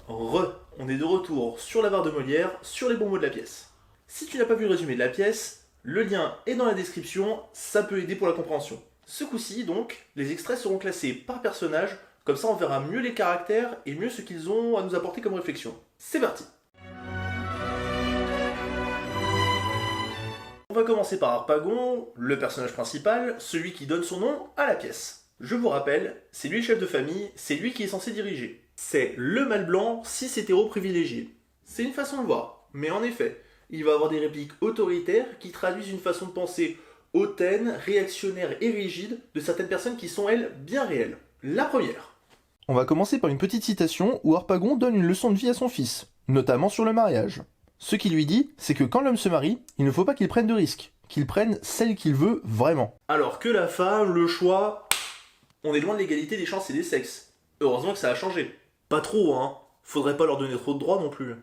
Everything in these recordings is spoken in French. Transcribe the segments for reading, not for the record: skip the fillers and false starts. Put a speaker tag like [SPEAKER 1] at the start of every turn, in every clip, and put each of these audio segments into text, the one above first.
[SPEAKER 1] On est de retour sur la barre de Molière, sur les bons mots de la pièce. Si tu n'as pas vu le résumé de la pièce, le lien est dans la description, ça peut aider pour la compréhension. Ce coup-ci, donc, les extraits seront classés par personnage, comme ça on verra mieux les caractères et mieux ce qu'ils ont à nous apporter comme réflexion. C'est parti! On va commencer par Harpagon, le personnage principal, celui qui donne son nom à la pièce. Je vous rappelle, c'est lui le chef de famille, c'est lui qui est censé diriger. C'est le mâle blanc, cis hétéro privilégié. C'est une façon de voir, mais en effet, il va avoir des répliques autoritaires qui traduisent une façon de penser hautaine, réactionnaire et rigide de certaines personnes qui sont, elles, bien réelles. La première.
[SPEAKER 2] On va commencer par une petite citation où Harpagon donne une leçon de vie à son fils, notamment sur le mariage. Ce qu'il lui dit, c'est que quand l'homme se marie, il ne faut pas qu'il prenne de risques, qu'il prenne celle qu'il veut vraiment.
[SPEAKER 1] Alors que la femme, le choix... On est loin de l'égalité des chances et des sexes. Heureusement que ça a changé. Pas trop, hein. Faudrait pas leur donner trop de droits non plus.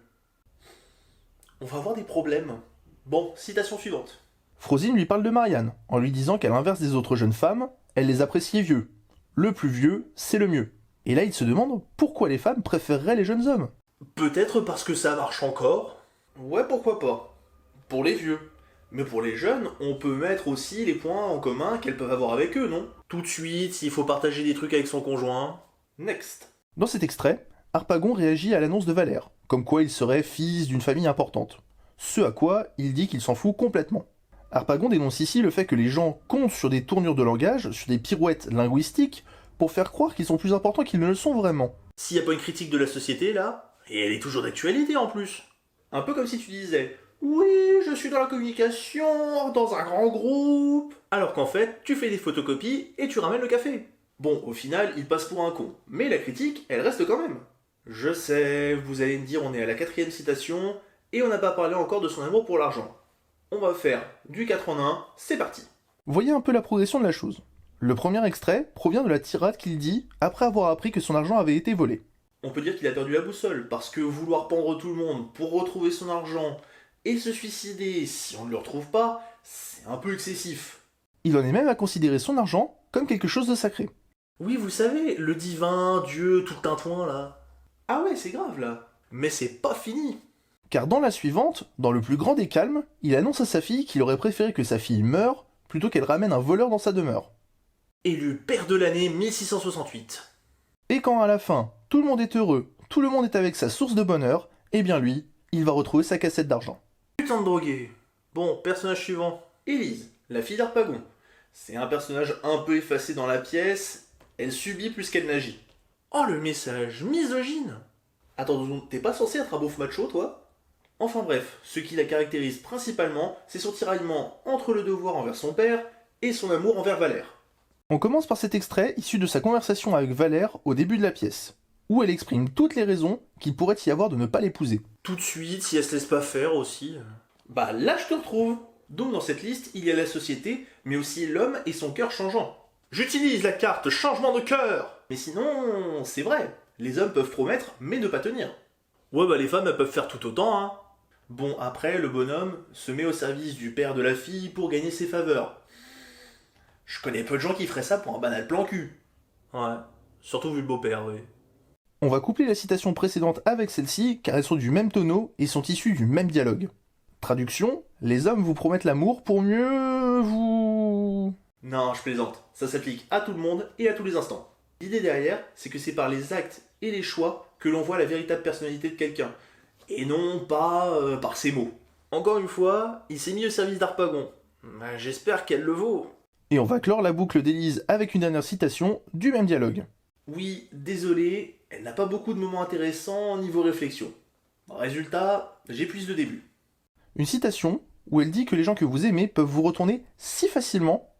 [SPEAKER 1] On va avoir des problèmes. Bon, citation suivante.
[SPEAKER 2] Frosine lui parle de Marianne, en lui disant qu'à l'inverse des autres jeunes femmes, elle les appréciait vieux. Le plus vieux, c'est le mieux. Et là, il se demande pourquoi les femmes préféreraient les jeunes hommes.
[SPEAKER 1] Peut-être parce que ça marche encore. Ouais, pourquoi pas. Pour les vieux. Mais pour les jeunes, on peut mettre aussi les points en commun qu'elles peuvent avoir avec eux, non? Tout de suite, s'il faut partager des trucs avec son conjoint. Next.
[SPEAKER 2] Dans cet extrait, Harpagon réagit à l'annonce de Valère, comme quoi il serait fils d'une famille importante. Ce à quoi il dit qu'il s'en fout complètement. Harpagon dénonce ici le fait que les gens comptent sur des tournures de langage, sur des pirouettes linguistiques, pour faire croire qu'ils sont plus importants qu'ils ne le sont vraiment.
[SPEAKER 1] S'il n'y a pas une critique de la société, là, et elle est toujours d'actualité en plus. Un peu comme si tu disais « Oui, je suis dans la communication, dans un grand groupe », alors qu'en fait, tu fais des photocopies et tu ramènes le café. Bon, au final, il passe pour un con, mais la critique, elle reste quand même. Je sais, vous allez me dire, on est à la 4e citation, et on n'a pas parlé encore de son amour pour l'argent. On va faire du 4 en 1, c'est parti.
[SPEAKER 2] Voyez un peu la progression de la chose. Le premier extrait provient de la tirade qu'il dit après avoir appris que son argent avait été volé.
[SPEAKER 1] On peut dire qu'il a perdu la boussole, parce que vouloir pendre tout le monde pour retrouver son argent et se suicider si on ne le retrouve pas, c'est un peu excessif.
[SPEAKER 2] Il en est même à considérer son argent comme quelque chose de sacré.
[SPEAKER 1] Oui, vous savez, le divin, Dieu, tout le tintouin là. Ah ouais, c'est grave là. Mais c'est pas fini.
[SPEAKER 2] Car dans la suivante, dans le plus grand des calmes, il annonce à sa fille qu'il aurait préféré que sa fille meure plutôt qu'elle ramène un voleur dans sa demeure.
[SPEAKER 1] Élu père de l'année 1668.
[SPEAKER 2] Et quand à la fin, tout le monde est heureux, tout le monde est avec sa source de bonheur, eh bien lui, il va retrouver sa cassette d'argent.
[SPEAKER 1] Putain de drogué. Bon, personnage suivant. Élise, la fille d'Harpagon. C'est un personnage un peu effacé dans la pièce, elle subit plus qu'elle n'agit. Oh le message misogyne. Attends 2 secondes, t'es pas censé être un beauf macho toi? Enfin bref, ce qui la caractérise principalement, c'est son tiraillement entre le devoir envers son père et son amour envers Valère.
[SPEAKER 2] On commence par cet extrait issu de sa conversation avec Valère au début de la pièce, où elle exprime toutes les raisons qu'il pourrait y avoir de ne pas l'épouser.
[SPEAKER 1] Tout de suite, si elle se laisse pas faire aussi. Bah là je te retrouve. Donc dans cette liste, il y a la société, mais aussi l'homme et son cœur changeant. J'utilise la carte changement de cœur. Mais sinon, c'est vrai, les hommes peuvent promettre, mais ne pas tenir. Ouais bah les femmes elles peuvent faire tout autant, hein. Bon après, le bonhomme se met au service du père de la fille pour gagner ses faveurs. Je connais peu de gens qui feraient ça pour un banal plan cul. Ouais, surtout vu le beau-père, oui.
[SPEAKER 2] On va coupler la citation précédente avec celle-ci car elles sont du même tonneau et sont issues du même dialogue. Traduction, les hommes vous promettent l'amour pour mieux vous...
[SPEAKER 1] Non, je plaisante. Ça s'applique à tout le monde et à tous les instants. L'idée derrière, c'est que c'est par les actes et les choix que l'on voit la véritable personnalité de quelqu'un. Et non pas par ses mots. Encore une fois, il s'est mis au service d'Harpagon. J'espère qu'elle le vaut.
[SPEAKER 2] Et on va clore la boucle d'Élise avec une dernière citation du même dialogue.
[SPEAKER 1] Oui, désolé, elle n'a pas beaucoup de moments intéressants niveau réflexion. Résultat, j'épuise le début.
[SPEAKER 2] Une citation où elle dit que les gens que vous aimez peuvent vous retourner si facilement...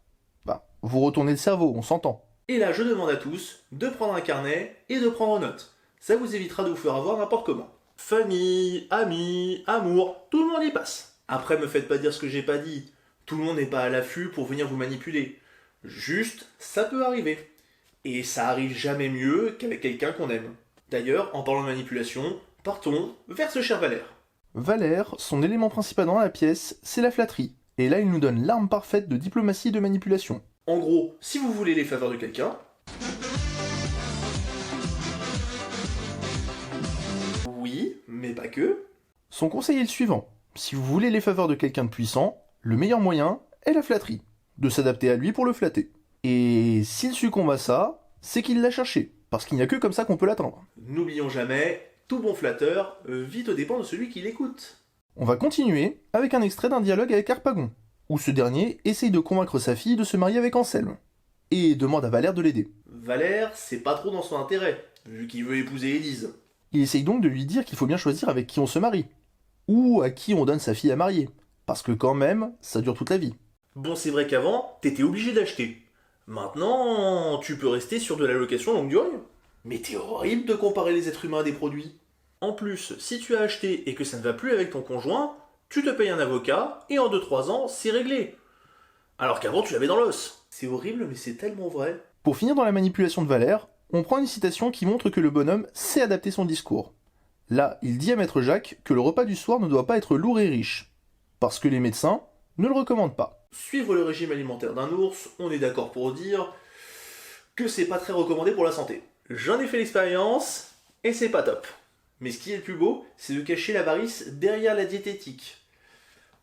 [SPEAKER 2] vous retournez le cerveau, on s'entend.
[SPEAKER 1] Et là, je demande à tous de prendre un carnet et de prendre note. Ça vous évitera de vous faire avoir n'importe comment. Famille, amis, amour, tout le monde y passe. Après, me faites pas dire ce que j'ai pas dit. Tout le monde n'est pas à l'affût pour venir vous manipuler. Juste, ça peut arriver. Et ça arrive jamais mieux qu'avec quelqu'un qu'on aime. D'ailleurs, en parlant de manipulation, partons vers ce cher Valère.
[SPEAKER 2] Valère, son élément principal dans la pièce, c'est la flatterie. Et là, il nous donne l'arme parfaite de diplomatie et de manipulation.
[SPEAKER 1] En gros, si vous voulez les faveurs de quelqu'un, que...
[SPEAKER 2] Son conseil est le suivant. Si vous voulez les faveurs de quelqu'un de puissant, le meilleur moyen est la flatterie. De s'adapter à lui pour le flatter. Et s'il succombe à ça, c'est qu'il l'a cherché. Parce qu'il n'y a que comme ça qu'on peut l'atteindre.
[SPEAKER 1] N'oublions jamais, tout bon flatteur vit aux dépens de celui qui l'écoute.
[SPEAKER 2] On va continuer avec un extrait d'un dialogue avec Harpagon, où ce dernier essaye de convaincre sa fille de se marier avec Anselme, et demande à Valère de l'aider.
[SPEAKER 1] Valère, c'est pas trop dans son intérêt, vu qu'il veut épouser Élise.
[SPEAKER 2] Il essaye donc de lui dire qu'il faut bien choisir avec qui on se marie, ou à qui on donne sa fille à marier, parce que quand même, ça dure toute la vie.
[SPEAKER 1] Bon, c'est vrai qu'avant, t'étais obligé d'acheter. Maintenant, tu peux rester sur de la location longue durée. Mais t'es horrible de comparer les êtres humains à des produits. En plus, si tu as acheté et que ça ne va plus avec ton conjoint, tu te payes un avocat et en 2-3 ans, c'est réglé. Alors qu'avant, tu l'avais dans l'os. C'est horrible, mais c'est tellement vrai.
[SPEAKER 2] Pour finir dans la manipulation de Valère, on prend une citation qui montre que le bonhomme sait adapter son discours. Là, il dit à Maître Jacques que le repas du soir ne doit pas être lourd et riche, parce que les médecins ne le recommandent pas.
[SPEAKER 1] Suivre le régime alimentaire d'un ours, on est d'accord pour dire que c'est pas très recommandé pour la santé. J'en ai fait l'expérience, et c'est pas top. Mais ce qui est le plus beau, c'est de cacher l'avarice derrière la diététique.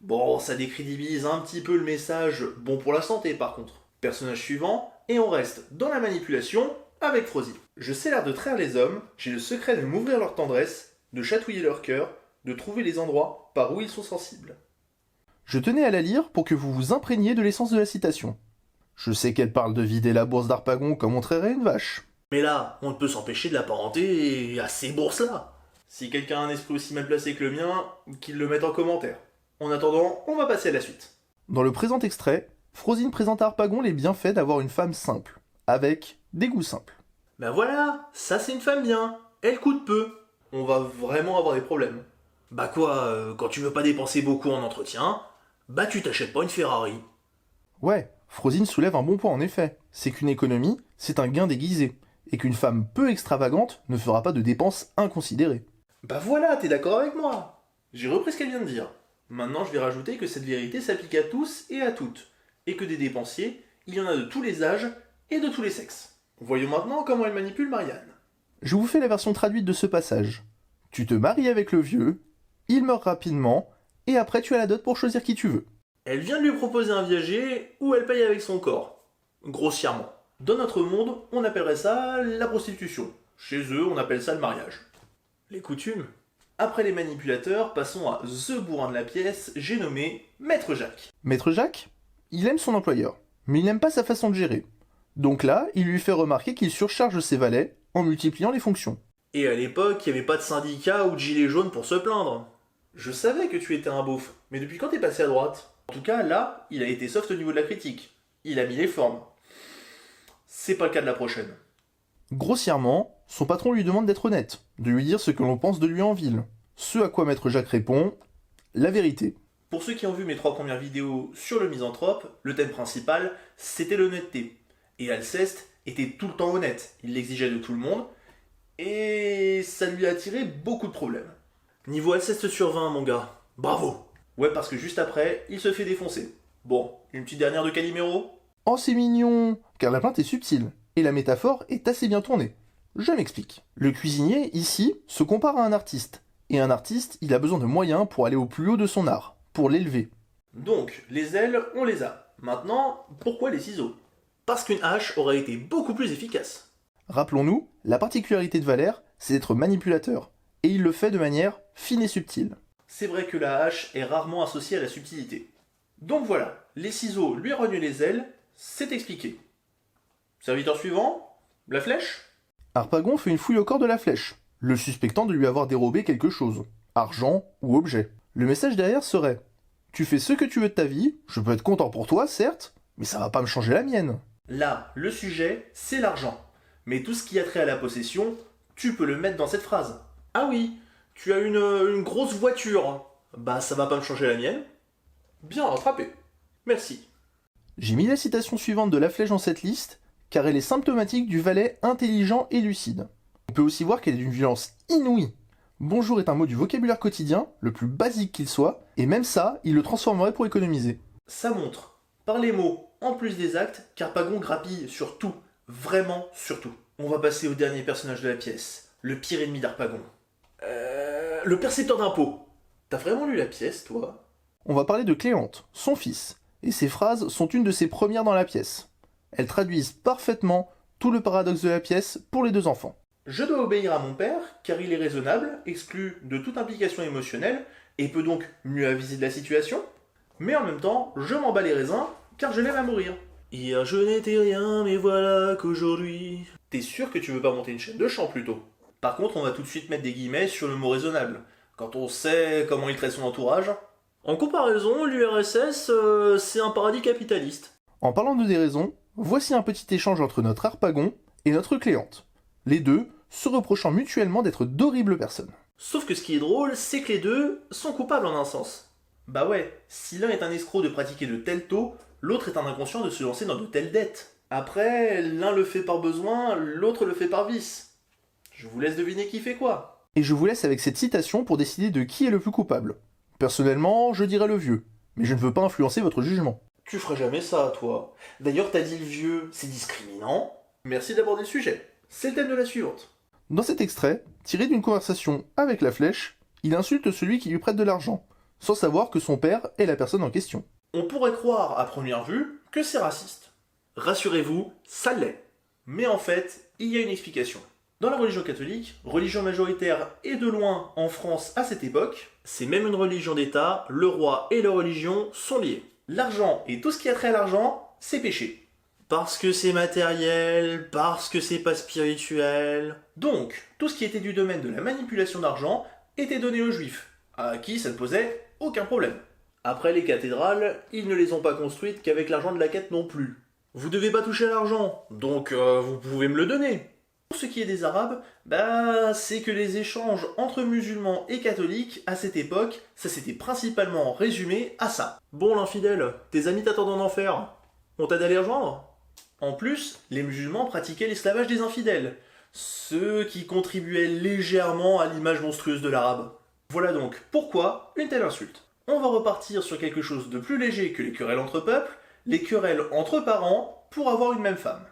[SPEAKER 1] Bon, ça décrédibilise un petit peu le message, bon pour la santé par contre. Personnage suivant, et on reste dans la manipulation avec Frozy. Je sais l'art de traire les hommes, j'ai le secret de m'ouvrir leur tendresse, de chatouiller leur cœur, de trouver les endroits par où ils sont sensibles.
[SPEAKER 2] Je tenais à la lire pour que vous vous imprégniez de l'essence de la citation. Je sais qu'elle parle de vider la bourse d'Harpagon comme on trairait une vache.
[SPEAKER 1] Mais là, on ne peut s'empêcher de l'apparenter à ces bourses-là. Si quelqu'un a un esprit aussi mal placé que le mien, qu'il le mette en commentaire. En attendant, on va passer à la suite.
[SPEAKER 2] Dans le présent extrait, Frosine présente à Harpagon les bienfaits d'avoir une femme simple, avec des goûts simples.
[SPEAKER 1] Ben voilà, ça c'est une femme bien, elle coûte peu. On va vraiment avoir des problèmes. Bah quoi, quand tu veux pas dépenser beaucoup en entretien, bah tu t'achètes pas une Ferrari.
[SPEAKER 2] Ouais, Frosine soulève un bon point en effet, c'est qu'une économie, c'est un gain déguisé, et qu'une femme peu extravagante ne fera pas de dépenses inconsidérées.
[SPEAKER 1] Bah voilà, t'es d'accord avec moi. J'ai repris ce qu'elle vient de dire. Maintenant je vais rajouter que cette vérité s'applique à tous et à toutes, et que des dépensiers, il y en a de tous les âges et de tous les sexes. Voyons maintenant comment elle manipule Marianne.
[SPEAKER 2] Je vous fais la version traduite de ce passage. Tu te maries avec le vieux, il meurt rapidement, et après tu as la dot pour choisir qui tu veux.
[SPEAKER 1] Elle vient de lui proposer un viager où elle paye avec son corps. Grossièrement. Dans notre monde, on appellerait ça la prostitution. Chez eux, on appelle ça le mariage. Les coutumes. Après les manipulateurs, passons à The bourrin de la pièce, j'ai nommé Maître Jacques.
[SPEAKER 2] Maître Jacques, il aime son employeur, mais il n'aime pas sa façon de gérer. Donc là, il lui fait remarquer qu'il surcharge ses valets en multipliant les fonctions.
[SPEAKER 1] Et à l'époque, il n'y avait pas de syndicat ou de gilet jaune pour se plaindre. Je savais que tu étais un beauf, mais depuis quand t'es passé à droite? En tout cas, là, il a été soft au niveau de la critique. Il a mis les formes. C'est pas le cas de la prochaine.
[SPEAKER 2] Grossièrement, son patron lui demande d'être honnête, de lui dire ce que l'on pense de lui en ville. Ce à quoi Maître Jacques répond « La vérité ».
[SPEAKER 1] Pour ceux qui ont vu mes 3 premières vidéos sur le misanthrope, le thème principal, c'était l'honnêteté. Et Alceste était tout le temps honnête, il l'exigeait de tout le monde, et ça lui a attiré beaucoup de problèmes. Niveau Alceste sur 20, mon gars, bravo. Ouais, parce que juste après, il se fait défoncer. Bon, une petite dernière de Calimero?
[SPEAKER 2] Oh c'est mignon, car la plainte est subtile, et la métaphore est assez bien tournée. Je m'explique. Le cuisinier, ici, se compare à un artiste, et un artiste, il a besoin de moyens pour aller au plus haut de son art, pour l'élever.
[SPEAKER 1] Donc, les ailes, on les a. Maintenant, pourquoi les ciseaux? Parce qu'une hache aurait été beaucoup plus efficace.
[SPEAKER 2] Rappelons-nous, la particularité de Valère, c'est d'être manipulateur, et il le fait de manière fine et subtile.
[SPEAKER 1] C'est vrai que la hache est rarement associée à la subtilité. Donc voilà, les ciseaux lui rognent les ailes, c'est expliqué. Serviteur suivant, la flèche?
[SPEAKER 2] Harpagon fait une fouille au corps de la flèche, le suspectant de lui avoir dérobé quelque chose, argent ou objet. Le message derrière serait « Tu fais ce que tu veux de ta vie, je peux être content pour toi, certes, mais ça va pas me changer la mienne. »
[SPEAKER 1] Là, le sujet, c'est l'argent. Mais tout ce qui a trait à la possession, tu peux le mettre dans cette phrase. Ah oui, tu as une grosse voiture. Bah ça va pas me changer la mienne. Bien rattrapé. Merci.
[SPEAKER 2] J'ai mis la citation suivante de la flèche dans cette liste, car elle est symptomatique du valet intelligent et lucide. On peut aussi voir qu'elle est d'une violence inouïe. Bonjour est un mot du vocabulaire quotidien, le plus basique qu'il soit, et même ça, il le transformerait pour économiser.
[SPEAKER 1] Ça montre, par les mots, en plus des actes, qu'Harpagon grappille sur tout. Vraiment sur tout. On va passer au dernier personnage de la pièce, le pire ennemi d'Harpagon. le percepteur d'impôts. T'as vraiment lu la pièce, toi?
[SPEAKER 2] On va parler de Cléante, son fils, et ces phrases sont une de ses premières dans la pièce. Elles traduisent parfaitement tout le paradoxe de la pièce pour les deux enfants.
[SPEAKER 1] Je dois obéir à mon père, car il est raisonnable, exclu de toute implication émotionnelle, et peut donc mieux aviser de la situation. Mais en même temps, je m'en bats les raisins, car je l'aime à mourir. Hier je n'étais rien, mais voilà qu'aujourd'hui... T'es sûr que tu veux pas monter une chaîne de chant plutôt? Par contre, on va tout de suite mettre des guillemets sur le mot raisonnable, quand on sait comment il traite son entourage. En comparaison, l'URSS, c'est un paradis capitaliste.
[SPEAKER 2] En parlant de déraison, voici un petit échange entre notre Harpagon et notre Cléante. Les deux se reprochant mutuellement d'être d'horribles personnes.
[SPEAKER 1] Sauf que ce qui est drôle, c'est que les deux sont coupables en un sens. Bah ouais, si l'un est un escroc de pratiquer de tels taux, l'autre est un inconscient de se lancer dans de telles dettes. Après, l'un le fait par besoin, l'autre le fait par vice. Je vous laisse deviner qui fait quoi.
[SPEAKER 2] Et je vous laisse avec cette citation pour décider de qui est le plus coupable. Personnellement, je dirais le vieux, mais je ne veux pas influencer votre jugement.
[SPEAKER 1] Tu ferais jamais ça, toi. D'ailleurs, t'as dit le vieux, c'est discriminant. Merci d'aborder le sujet. C'est le thème de la suivante.
[SPEAKER 2] Dans cet extrait, tiré d'une conversation avec la flèche, il insulte celui qui lui prête de l'argent, sans savoir que son père est la personne en question.
[SPEAKER 1] On pourrait croire, à première vue, que c'est raciste. Rassurez-vous, ça l'est. Mais en fait, il y a une explication. Dans la religion catholique, religion majoritaire et de loin en France à cette époque, c'est même une religion d'État, le roi et la religion sont liés. L'argent et tout ce qui a trait à l'argent, c'est péché. Parce que c'est matériel, parce que c'est pas spirituel. Donc, tout ce qui était du domaine de la manipulation d'argent était donné aux juifs, à qui ça ne posait aucun problème. Après les cathédrales, ils ne les ont pas construites qu'avec l'argent de la quête non plus. Vous devez pas toucher à l'argent, donc vous pouvez me le donner. Pour ce qui est des Arabes, c'est que les échanges entre musulmans et catholiques, à cette époque, ça s'était principalement résumé à ça. Bon l'infidèle, tes amis t'attendent en enfer. On t'aide à les rejoindre? En plus, les musulmans pratiquaient l'esclavage des infidèles, ceux qui contribuaient légèrement à l'image monstrueuse de l'arabe. Voilà donc pourquoi une telle insulte. On va repartir sur quelque chose de plus léger que les querelles entre peuples, les querelles entre parents pour avoir une même femme.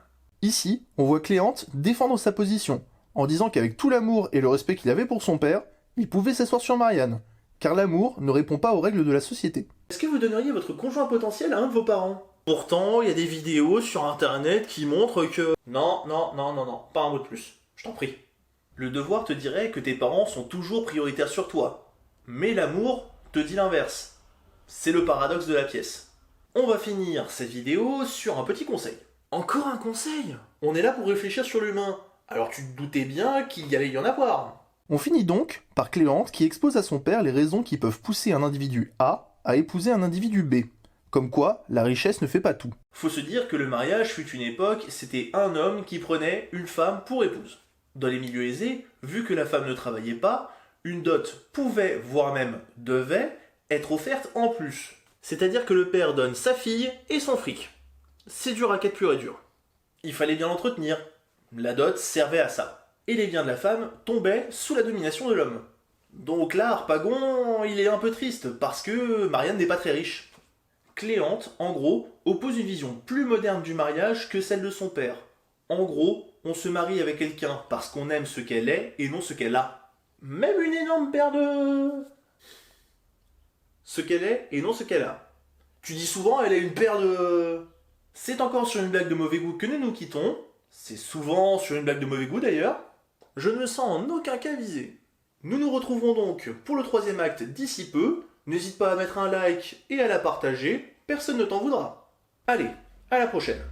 [SPEAKER 2] Ici, on voit Cléante défendre sa position, en disant qu'avec tout l'amour et le respect qu'il avait pour son père, il pouvait s'asseoir sur Marianne, car l'amour ne répond pas aux règles de la société.
[SPEAKER 1] Est-ce que vous donneriez votre conjoint potentiel à un de vos parents? Pourtant, il y a des vidéos sur internet qui montrent que... Non, pas un mot de plus, je t'en prie. Le devoir te dirait que tes parents sont toujours prioritaires sur toi, mais l'amour te dit l'inverse. C'est le paradoxe de la pièce. On va finir cette vidéo sur un petit conseil. Encore un conseil? On est là pour réfléchir sur l'humain, alors tu te doutais bien qu'il y allait y en avoir.
[SPEAKER 2] On finit donc par Cléante qui expose à son père les raisons qui peuvent pousser un individu A à épouser un individu B. Comme quoi, la richesse ne fait pas tout.
[SPEAKER 1] Faut se dire que le mariage fut une époque, c'était un homme qui prenait une femme pour épouse. Dans les milieux aisés, vu que la femme ne travaillait pas, une dot pouvait, voire même devait, être offerte en plus. C'est-à-dire que le père donne sa fille et son fric. C'est du racket pur et dur. Il fallait bien l'entretenir. La dot servait à ça. Et les biens de la femme tombaient sous la domination de l'homme. Donc là, Harpagon, il est un peu triste, parce que Marianne n'est pas très riche. Cléante, en gros, oppose une vision plus moderne du mariage que celle de son père. En gros, on se marie avec quelqu'un parce qu'on aime ce qu'elle est et non ce qu'elle a. Même une énorme paire de... Ce qu'elle est et non ce qu'elle a. Tu dis souvent, elle a une paire de... C'est encore sur une blague de mauvais goût que nous nous quittons. C'est souvent sur une blague de mauvais goût d'ailleurs. Je ne me sens en aucun cas visé. Nous nous retrouverons donc pour le troisième acte d'ici peu. N'hésite pas à mettre un like et à la partager, personne ne t'en voudra. Allez, à la prochaine.